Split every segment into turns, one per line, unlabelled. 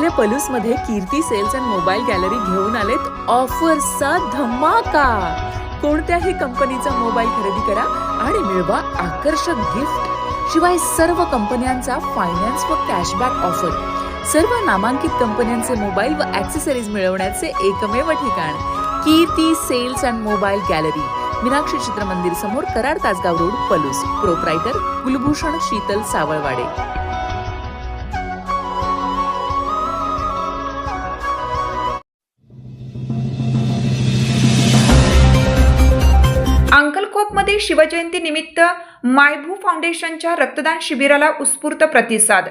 आपल्या पलूसमध्ये कीर्ती sales and mobile gallery घेऊन आलेत ऑफर्सचा धमाका। कोणत्याही कंपनीचा मोबाईल खरेदी करा आणि मिळवा आकर्षक गिफ्ट। शिवाय सर्व कंपन्यांचा फायनान्स व कॅशबॅक ऑफर। सर्व नामांकित कंपन्यांचे मोबाईल व ॲक्सेसरीज मिळवण्याचे एकमेव ठिकाण Kirti sales and mobile gallery, Meenakshi Chitramandir समोर, कराड तासगाव रोड, पलूस। प्रोप्रायटर कुलभूषण शीतल सावळवाडे।
अंकलकोपमध्ये शिवजयंती निमित्त मायभू फाउंडेशनच्या रक्तदान शिबिराला उत्स्फूर्त प्रतिसाद।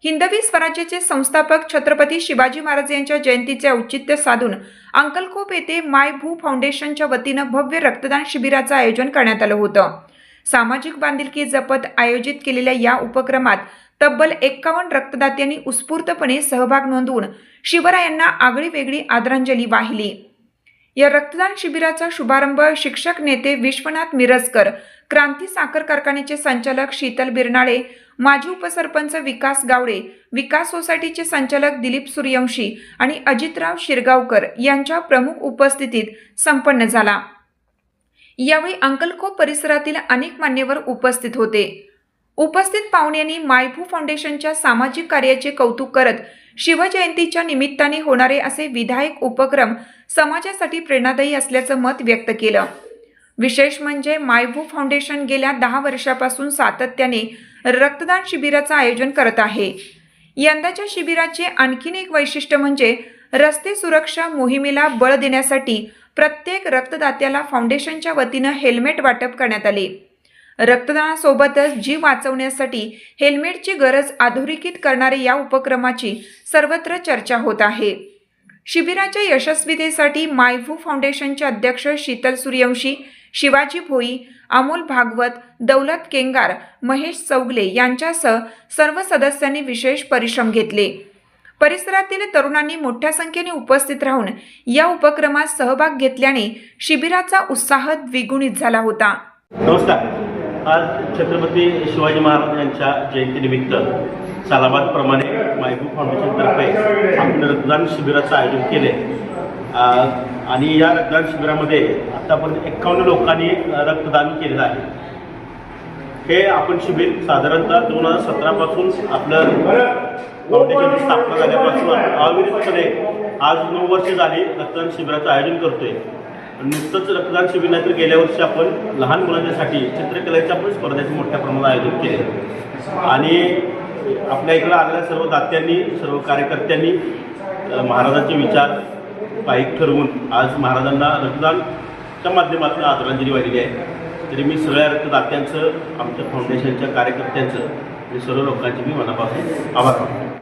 हिंदवी स्वराज्याचे संस्थापक छत्रपती शिवाजी महाराज यांच्या जयंतीचे औचित्य साधून अंकलकोप येथे मायभू फाउंडेशनच्या वतीनं भव्य रक्तदान शिबिराचं आयोजन करण्यात आलं होतं। सामाजिक बांधिलकी जपत आयोजित केलेल्या या उपक्रमात तब्बल 51 रक्तदात्यांनी उत्स्फूर्तपणे सहभाग नोंदवून शिवरायांना आगळीवेगळी आदरांजली वाहिली। या रक्तदान शिबिराचा शुभारंभ शिक्षक नेते विश्वनाथ मिरजकर, क्रांती साखर कारखान्याचे संचालक शीतल बिरनाळे, माजी उपसरपंच विकास गावडे, विकास सोसायटीचे संचालक दिलीप सूर्यवंशी आणि अजितराव शिरगावकर यांच्या प्रमुख उपस्थितीत संपन्न झाला। यावेळी अंकलकोप परिसरातील अनेक मान्यवर उपस्थित होते। उपस्थित पाहुण्यांनी मायभू फाउंडेशनच्या सामाजिक कार्याचे कौतुक करत शिवजयंतीच्या निमित्ताने होणारे असे विधायक उपक्रम समाजासाठी प्रेरणादायी असल्याचं मत व्यक्त केलं। विशेष म्हणजे मायभू फाउंडेशन गेल्या 10 वर्षापासून सातत्याने रक्तदान शिबिराचं आयोजन करत आहे। यंदाच्या शिबिराचे आणखीन एक वैशिष्ट्य म्हणजे रस्ते सुरक्षा मोहिमेला बळ देण्यासाठी प्रत्येक रक्तदात्याला फाउंडेशनच्या वतीनं हेल्मेट वाटप करण्यात आले। रक्तदानासोबतच जीव वाचवण्यासाठी हेल्मेटची गरज अधोरेखित करणारे या उपक्रमाची सर्वत्र चर्चा होत आहे। शिबिराच्या यशस्वीतेसाठी मायभू फाउंडेशनचे अध्यक्ष शीतल सूर्यवंशी, शिवाजी भोई, अमोल भागवत, दौलत केंगार, महेश चौगले यांच्यासह सर्व सदस्यांनी विशेष परिश्रम घेतले। परिसरातील तरुणांनी मोठ्या संख्येने उपस्थित राहून या उपक्रमात सहभाग घेतल्याने शिबिराचा उत्साह द्विगुणित झाला होता।
नमस्कार। आज छत्रपती शिवाजी महाराज यांच्या जयंतीनिमित्त सालाबादप्रमाणे मायभू फाउंडेशनतर्फे आपण रक्तदान शिबिराचं आयोजन केले आणि या रक्तदान शिबिरामध्ये आतापर्यंत 51 लोकांनी रक्तदान केलेलं आहे। हे आपण शिबिर साधारणतः 2017 पासून आपलं फाउंडेशनची स्थापना झाल्यापासून अविरतपणे आज 9 वर्ष झाली रक्तदान शिबिराचं आयोजन करतोय। नुकतंच रक्तदान शिबिर नाही तर गेल्या वर्षी आपण लहान मुलांसाठी चित्रकलेच्या पण स्पर्धेचं मोठ्या प्रमाणात आयोजन केले आणि आपल्या इकडं आलेल्या सर्व दात्यांनी, सर्व कार्यकर्त्यांनी महाराजांचे विचार पायीक ठरवून आज महाराजांना रक्तदानच्या माध्यमातून आदरांजली वाहिली आहे। तरी मी सगळ्या रक्तदात्यांचं, आमच्या फाउंडेशनच्या कार्यकर्त्यांचं आणि सर्व लोकांचे मी मनापासून आभार मानतो।